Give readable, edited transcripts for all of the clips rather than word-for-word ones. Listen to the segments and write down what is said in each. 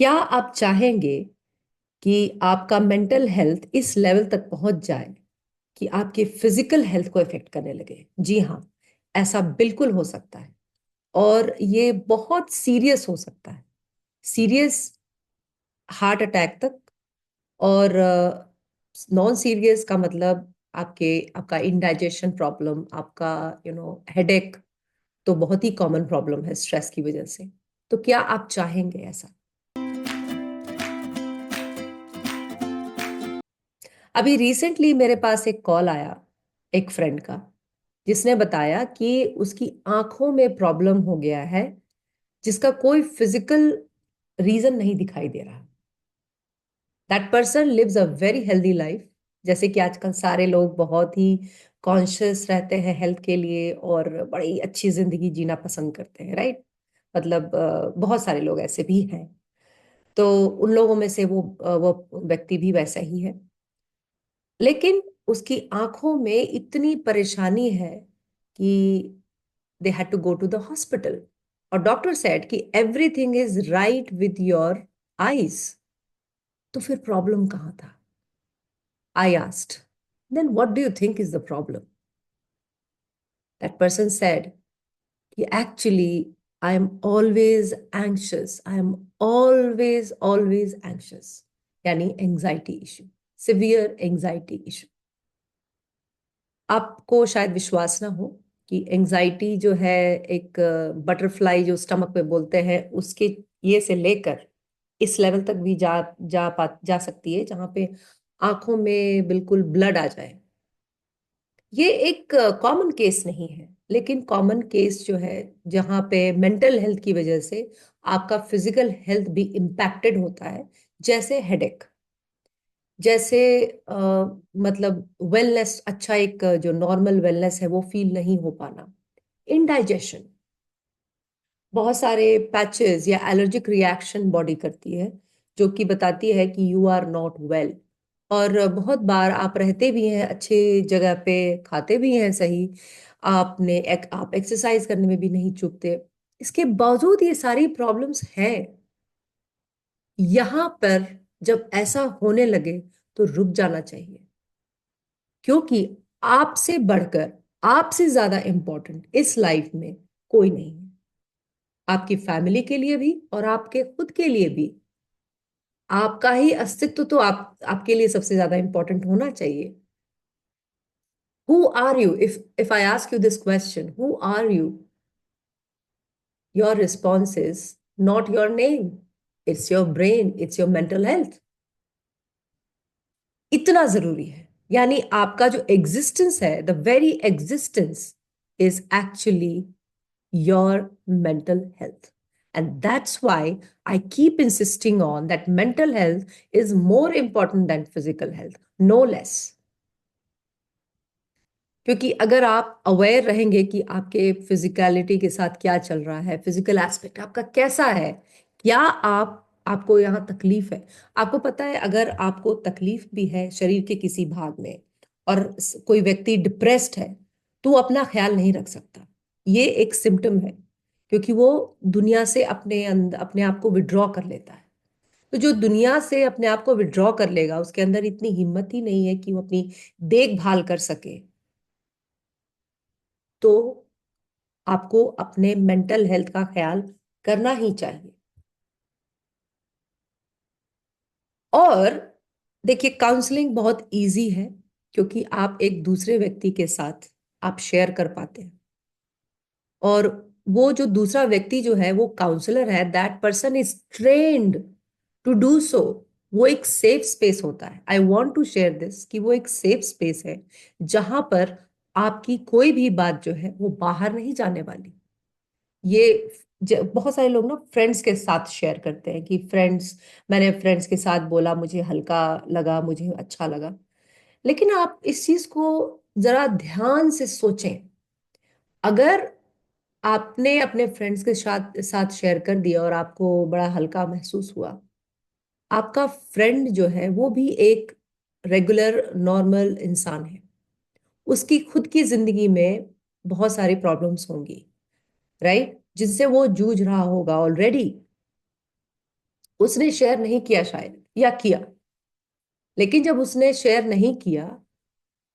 क्या आप चाहेंगे कि आपका मेंटल हेल्थ इस लेवल तक पहुंच जाए कि आपके फिजिकल हेल्थ को इफेक्ट करने लगे? जी हाँ, ऐसा बिल्कुल हो सकता है। और ये बहुत सीरियस हो सकता है, सीरियस हार्ट अटैक तक। और नॉन सीरियस का मतलब आपका इंडाइजेशन प्रॉब्लम, आपका हेडेक तो बहुत ही कॉमन प्रॉब्लम है स्ट्रेस की वजह से। तो क्या आप चाहेंगे ऐसा? अभी रिसेंटली मेरे पास एक कॉल आया एक फ्रेंड का, जिसने बताया कि उसकी आंखों में प्रॉब्लम हो गया है, जिसका कोई फिजिकल रीजन नहीं दिखाई दे रहा। That person lives a very healthy life. जैसे कि आजकल सारे लोग बहुत ही कॉन्शियस रहते हैं हेल्थ के लिए और बड़ी अच्छी जिंदगी जीना पसंद करते हैं, राइट? मतलब बहुत सारे लोग ऐसे भी हैं। तो उन लोगों में से वो व्यक्ति भी वैसा ही है। लेकिन उसकी आंखों में इतनी परेशानी है कि they had to go to the hospital. और डॉक्टर सेड कि everything is right with your eyes. तो फिर प्रॉब्लम कहाँ था? I asked, then what do you think is the problem? That person said कि actually I am always anxious, I am always anxious. यानी anxiety issue, severe anxiety issue. आपको शायद विश्वास ना हो कि एंजाइटी जो है, एक बटरफ्लाई जो स्टमक पे बोलते हैं, उसके ये से लेकर इस लेवल तक भी जा सकती है जहां पे आंखों में बिल्कुल ब्लड आ जाए। ये एक कॉमन केस नहीं है, लेकिन कॉमन केस जो है जहां पे मेंटल हेल्थ की वजह से आपका फिजिकल हेल्थ भी इम्पैक्टेड होता है। जैसे हेडेक, जैसे मतलब वेलनेस, अच्छा एक जो नॉर्मल वेलनेस है वो फील नहीं हो पाना, इनडाइजेशन, बहुत सारे पैचेस या एलर्जिक रिएक्शन बॉडी करती है जो कि बताती है कि यू आर नॉट वेल। और बहुत बार आप रहते भी हैं अच्छे जगह पे, खाते भी हैं सही, आप एक्सरसाइज करने में भी नहीं चूकते, इसके बावजूद ये सारी प्रॉब्लम्स हैं। यहां पर जब ऐसा होने लगे तो रुक जाना चाहिए, क्योंकि आपसे बढ़कर, आपसे ज्यादा इंपॉर्टेंट इस लाइफ में कोई नहीं है। आपकी फैमिली के लिए भी और आपके खुद के लिए भी। आपका ही अस्तित्व तो आपके लिए सबसे ज्यादा इंपॉर्टेंट होना चाहिए। Who are you? If I ask you this question, who are you? Your response is not your name, it's your brain, it's your mental health. इतना जरूरी है। यानी आपका जो एग्जिस्टेंस है, the very existence is actually your mental health. And that's why I keep insisting on that mental health is more important than physical health, no less. क्योंकि अगर आप अवेयर रहेंगे कि आपके फिजिकलिटी के साथ क्या चल रहा है, फिजिकल एस्पेक्ट आपका कैसा है, क्या आपको यहाँ तकलीफ है। आपको पता है, अगर आपको तकलीफ भी है शरीर के किसी भाग में और कोई व्यक्ति डिप्रेस्ड है, तो वो अपना ख्याल नहीं रख सकता। ये एक सिम्टम है, क्योंकि वो दुनिया से अपने आप को विड्रॉ कर लेता है। तो जो दुनिया से अपने आप को विड्रॉ कर लेगा, उसके अंदर इतनी हिम्मत ही नहीं है कि वो अपनी देखभाल कर सके। तो आपको अपने मेंटल हेल्थ का ख्याल करना ही चाहिए। और देखिए, काउंसलिंग बहुत इजी है, क्योंकि आप एक दूसरे व्यक्ति के साथ आप शेयर कर पाते हैं। और वो जो दूसरा व्यक्ति जो है वो काउंसलर है, that person is trained to do so. वो एक सेफ स्पेस होता है। I want to share this कि वो एक सेफ स्पेस है जहां पर आपकी कोई भी बात जो है वो बाहर नहीं जाने वाली। ये बहुत सारे लोग ना फ्रेंड्स के साथ शेयर करते हैं कि मैंने फ्रेंड्स के साथ बोला, मुझे हल्का लगा, मुझे अच्छा लगा। लेकिन आप इस चीज को जरा ध्यान से सोचें। अगर आपने अपने फ्रेंड्स के साथ साथ शेयर कर दिया और आपको बड़ा हल्का महसूस हुआ, आपका फ्रेंड जो है वो भी एक रेगुलर नॉर्मल इंसान है। उसकी खुद की जिंदगी में बहुत सारी प्रॉब्लम्स होंगी, राइट, जिनसे वो जूझ रहा होगा ऑलरेडी। उसने शेयर नहीं किया शायद, या किया, लेकिन जब उसने शेयर नहीं किया,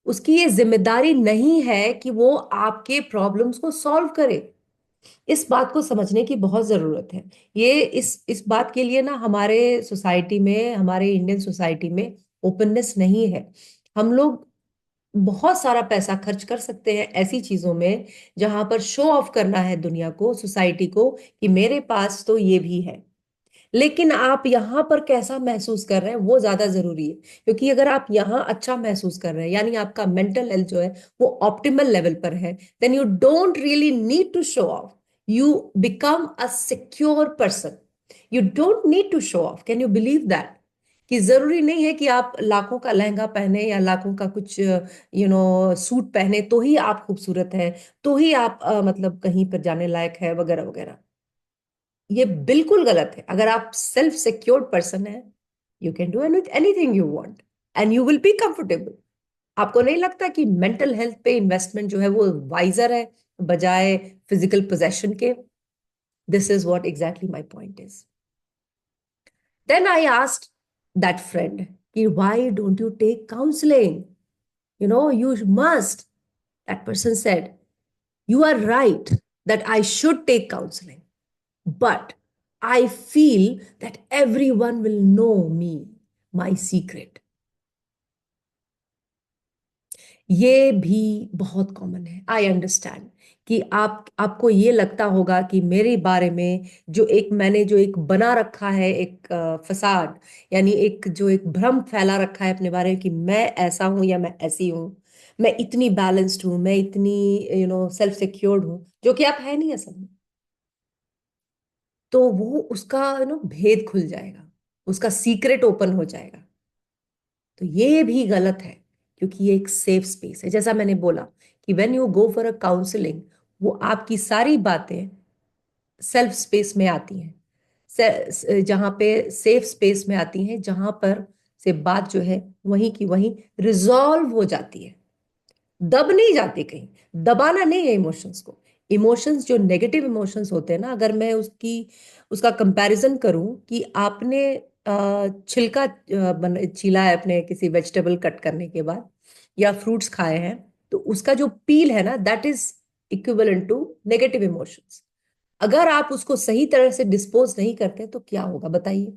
उसकी ये जिम्मेदारी नहीं है कि वो आपके प्रॉब्लम्स को सॉल्व करे। इस बात को समझने की बहुत जरूरत है। ये इस बात के लिए ना हमारे सोसाइटी में, हमारे इंडियन सोसाइटी में ओपननेस नहीं है। हम लोग बहुत सारा पैसा खर्च कर सकते हैं ऐसी चीजों में जहां पर शो ऑफ करना है दुनिया को, सोसाइटी को, कि मेरे पास तो ये भी है। लेकिन आप यहाँ पर कैसा महसूस कर रहे हैं वो ज्यादा जरूरी है। क्योंकि अगर आप यहाँ अच्छा महसूस कर रहे हैं, यानी आपका मेंटल हेल्थ जो है वो ऑप्टिमल लेवल पर है, then you don't really need to show off. You become a secure person. You don't need to show off. Can you believe that? कि जरूरी नहीं है कि आप लाखों का लहंगा पहने या लाखों का कुछ सूट पहने तो ही आप खूबसूरत हैं, तो ही आप मतलब कहीं पर जाने लायक है, वगैरह वगैरह। ये बिल्कुल गलत है। अगर आप सेल्फ सिक्योर्ड पर्सन है, you can do anything you want and you will be comfortable. आपको नहीं लगता कि मेंटल हेल्थ पे इन्वेस्टमेंट जो है वो वाइजर है बजाय फिजिकल पोजेशन के? This is what exactly my point is. Then I asked that friend कि why don't you take counselling, you must. That person said, you are right that I should take counseling, but I feel that everyone will know me, my secret. ये भी बहुत common है, I understand. कि आपको ये लगता होगा कि मेरे बारे में जो एक बना रखा है, एक फसाद, यानी एक जो एक भ्रम फैला रखा है अपने बारे में कि मैं ऐसा हूं या मैं ऐसी हूं, मैं इतनी बैलेंस्ड हूं, मैं इतनी सेल्फ सिक्योर्ड हूं, जो कि आप है नहीं असल में। तो वो उसका भेद खुल जाएगा, उसका सीक्रेट ओपन हो जाएगा। तो ये भी गलत है, क्योंकि ये एक सेफ स्पेस है। जैसा मैंने बोला कि when you go for a counselling, वो आपकी सारी बातें सेल्फ स्पेस में आती हैं, जहां पे सेफ स्पेस में आती हैं, जहां पर से बात जो है वहीं की वहीं रिजॉल्व हो जाती है। दब नहीं जाते कहीं। दबाना नहीं है इमोशंस को। इमोशंस जो नेगेटिव इमोशंस होते हैं ना, अगर मैं उसका कंपैरिजन करूं कि आपने छिलका छीला है अपने किसी वेजिटेबल कट करने के बाद, या फ्रूट्स खाए हैं, तो उसका जो पील है ना, that is equivalent to negative emotions. अगर आप उसको सही तरह से डिस्पोज नहीं करते तो क्या होगा बताइए?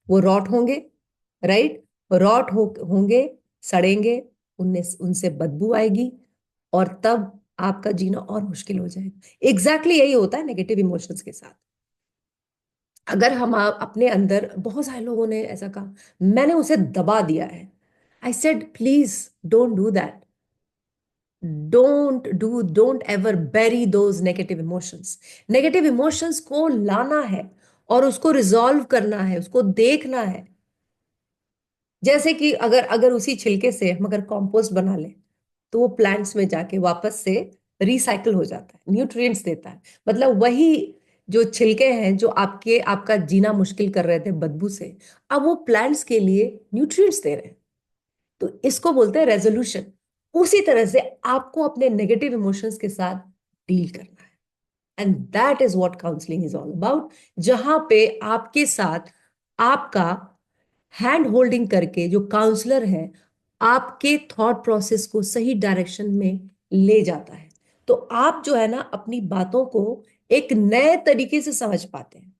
वो रॉट होंगे, राइट? होंगे, सड़ेंगे, उनने उनसे बदबू आएगी, और तब आपका जीना और मुश्किल हो जाएगा। एग्जैक्टली यही होता है नेगेटिव इमोशंस के साथ। अगर हम अपने अंदर, बहुत सारे लोगों ने ऐसा कहा, मैंने उसे दबा दिया है। I said please don't do that. Don't ever bury those negative emotions. Negative emotions को लाना है और उसको रिजॉल्व करना है, उसको देखना है। जैसे कि अगर अगर उसी छिलके से हम अगर कंपोस्ट बना लें, तो वो प्लांट्स में जाके वापस से रिसाइकल हो जाता है, न्यूट्रिएंट्स देता है। मतलब वही जो छिलके हैं जो आपका जीना मुश्किल कर रहे थे बदबू से, अब वो प्लांट्स के लिए न्यूट्रिएंट्स दे रहे हैं। तो इसको बोलते हैं रेजोल्यूशन। उसी तरह से आपको अपने नेगेटिव इमोशंस के साथ डील करना है। And that is what counselling is all about. जहां पे आपके साथ आपका हैंड होल्डिंग करके जो काउंसलर है आपके थॉट प्रोसेस को सही डायरेक्शन में ले जाता है, तो आप जो है ना अपनी बातों को एक नए तरीके से समझ पाते हैं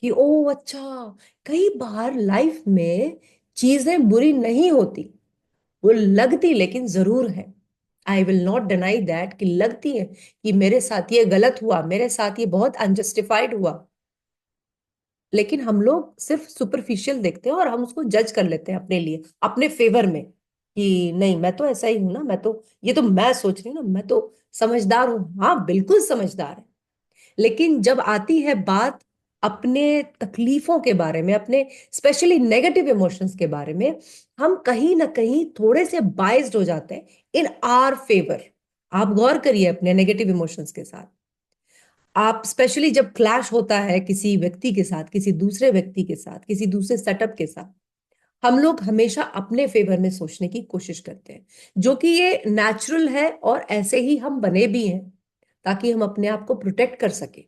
कि ओ अच्छा, कई बार लाइफ में चीजें बुरी नहीं होती, वो लगती लेकिन जरूर है। I will not deny that कि लगती है कि मेरे साथ ये गलत हुआ, मेरे साथ ये बहुत अनजस्टिफाइड हुआ, लेकिन हम लोग सिर्फ सुपरफिशियल देखते हैं और हम उसको जज कर लेते हैं अपने लिए, अपने फेवर में, कि नहीं मैं तो ऐसा ही हूं ना, मैं तो, ये तो मैं सोच रही हूँ ना, मैं तो समझदार हूँ। हाँ बिल्कुल समझदार है। लेकिन जब आती है बात अपने तकलीफों के बारे में, अपने स्पेशली नेगेटिव इमोशंस के बारे में, हम कहीं ना कहीं थोड़े से बाइज्ड हो जाते हैं इन आर फेवर। आप गौर करिए अपने नेगेटिव इमोशंस के साथ। आप स्पेशली जब क्लैश होता है किसी व्यक्ति के साथ, किसी दूसरे व्यक्ति के साथ, किसी दूसरे सेटअप के साथ, हम लोग हमेशा अपने फेवर में सोचने की कोशिश करते हैं, जो कि ये नेचुरल है और ऐसे ही हम बने भी हैं, ताकि हम अपने आप को प्रोटेक्ट कर सके।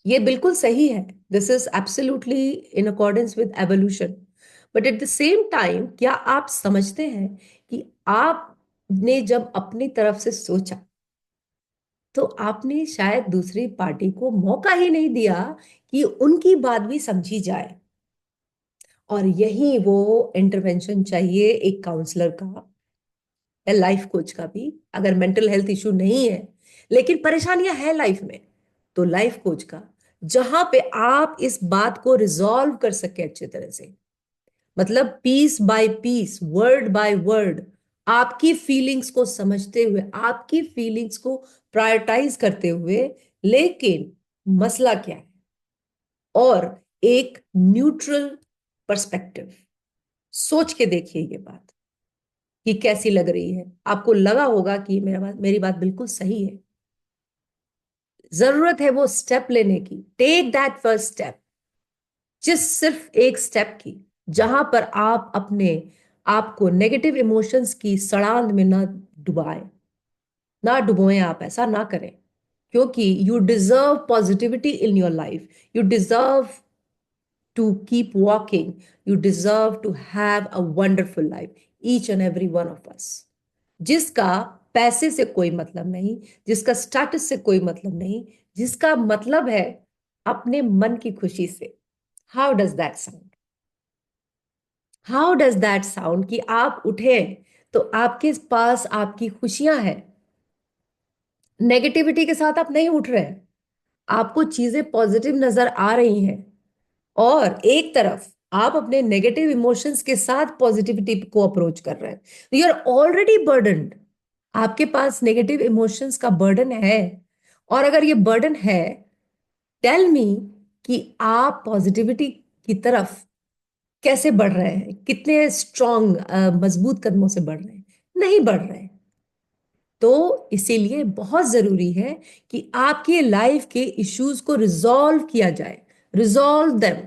ये बिल्कुल सही है, this is absolutely in accordance with evolution. But at the same time, क्या आप समझते हैं कि आपने जब अपनी तरफ से सोचा, तो आपने शायद दूसरी पार्टी को मौका ही नहीं दिया कि उनकी बात भी समझी जाए। और यही वो इंटरवेंशन चाहिए एक काउंसलर का या लाइफ कोच का भी। अगर मेंटल हेल्थ इशू नहीं है लेकिन परेशानियां हैं लाइफ में, तो लाइफ कोच का, जहां पे आप इस बात को रिजॉल्व कर सके अच्छे तरह से। मतलब piece by piece, word by word, आपकी फीलिंग्स को समझते हुए, आपकी फीलिंग्स को प्रायोरिटाइज करते हुए, लेकिन मसला क्या है, और एक न्यूट्रल पर्सपेक्टिव सोच के देखिए ये बात कि कैसी लग रही है। आपको लगा होगा कि मेरी बात बिल्कुल सही है। जरूरत है वो स्टेप लेने की, टेक दैट फर्स्ट स्टेप, जिस सिर्फ एक स्टेप की, जहां पर आप अपने आप को नेगेटिव इमोशंस की सड़ांध में ना डुबाए, ना डुबोएं। आप ऐसा ना करें, क्योंकि you deserve positivity in your life. You deserve to keep walking. You deserve to have a wonderful life, each and every one of us. जिसका पैसे से कोई मतलब नहीं, जिसका स्टेटस से कोई मतलब नहीं, जिसका मतलब है अपने मन की खुशी से। How does that sound? How does that sound कि आप उठे तो आपके पास आपकी खुशियां हैं, नेगेटिविटी के साथ आप नहीं उठ रहे हैं, आपको चीजें पॉजिटिव नजर आ रही हैं, और एक तरफ आप अपने नेगेटिव इमोशंस के साथ पॉजिटिविटी को अप्रोच कर रहे हैं, यू आर ऑलरेडी बर्डनड। आपके पास नेगेटिव इमोशंस का बर्डन है। और अगर ये बर्डन है, टेल मी कि आप पॉजिटिविटी की तरफ कैसे बढ़ रहे हैं, कितने स्ट्रॉन्ग मजबूत कदमों से बढ़ रहे हैं? नहीं बढ़ रहे हैं। तो इसीलिए बहुत जरूरी है कि आपके लाइफ के इश्यूज को रिजॉल्व किया जाए। Resolve them,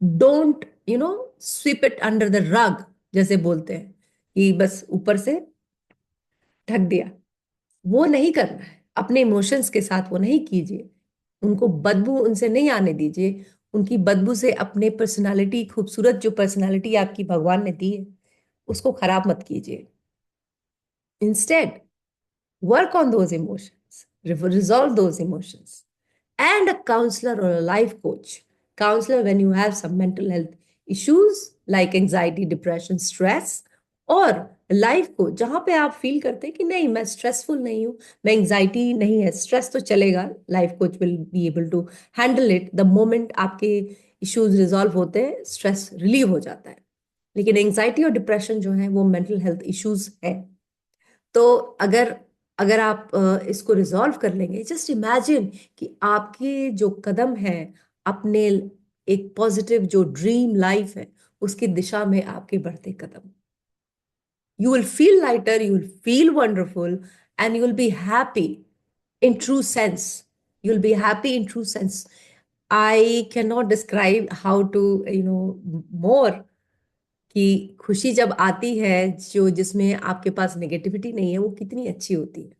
don't sweep it under the rug, जैसे बोलते हैं कि बस ऊपर से ढक दिया। वो नहीं करना है। अपने इमोशंस के साथ वो नहीं कीजिए। उनको बदबू उनसे नहीं आने दीजिए। उनकी बदबू से अपने पर्सनालिटी, खूबसूरत जो पर्सनालिटी आपकी भगवान ने दी है, उसको खराब मत कीजिए। Instead, work on those emotions, resolve those emotions. And a counselor or a life coach, counselor when you have some mental health issues like anxiety, depression, stress, और लाइफ को जहां पे आप फील करते हैं कि नहीं मैं स्ट्रेसफुल नहीं हूं, मैं एंजाइटी नहीं है, स्ट्रेस तो चलेगा, life coach will be able to handle it. The moment आपके इश्यूज रिजॉल्व होते हैं, स्ट्रेस रिलीव हो जाता है। लेकिन एंजाइटी और डिप्रेशन जो है वो मेंटल हेल्थ इश्यूज है। तो अगर अगर आप इसको रिजॉल्व कर लेंगे, जस्ट इमेजिन कि आपके जो कदम है अपने एक पॉजिटिव जो ड्रीम लाइफ है उसकी दिशा में आपके बढ़ते कदम, you will feel lighter, you will feel wonderful, and you will be happy in true sense. You'll be happy in true sense. I cannot describe how to, more, कि खुशी जब आती है जो जिसमें आपके पास नेगेटिविटी नहीं है, वो कितनी अच्छी होती है,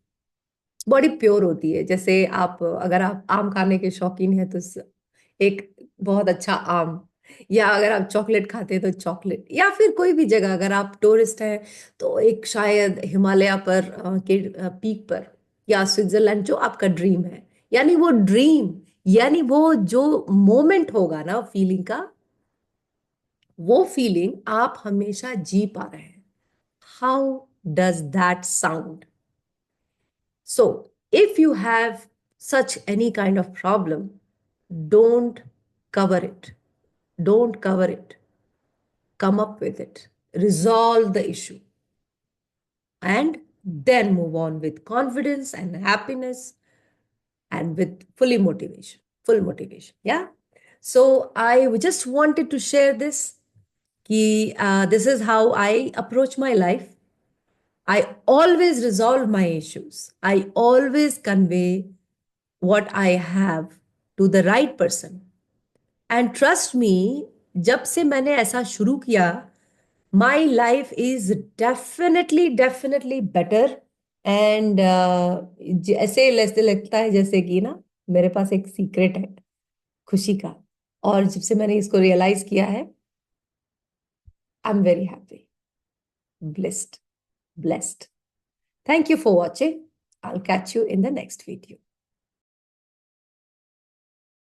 बड़ी प्योर होती है। जैसे आप, अगर आप आम खाने के शौकीन हैं तो एक बहुत अच्छा आम, या अगर आप चॉकलेट खाते हैं तो चॉकलेट, या फिर कोई भी जगह अगर आप टूरिस्ट हैं तो एक शायद हिमालय पर के पीक पर, या स्विट्जरलैंड, जो आपका ड्रीम है, यानी वो ड्रीम, यानी वो जो मोमेंट होगा ना फीलिंग का, वो फीलिंग आप हमेशा जी पा रहे हैं। How does that sound? So, if you have such any kind of problem, don't cover it. Don't cover it. Come up with it. Resolve the issue. And then move on with confidence and happiness and with fully motivation. Full motivation. Yeah. So, I just wanted to share this. This is how I approach my life. I always resolve my issues. I always convey what I have to the right person. And trust me, जब से मैंने ऐसा शुरू किया, my life is definitely better. And ऐसे लगता है जैसे कि ना मेरे पास एक सीक्रेट है। खुशी का। और जब से मैंने इसको रियलाइज किया है, I am very happy, blessed, blessed. Thank you for watching. I'll catch you in the next video.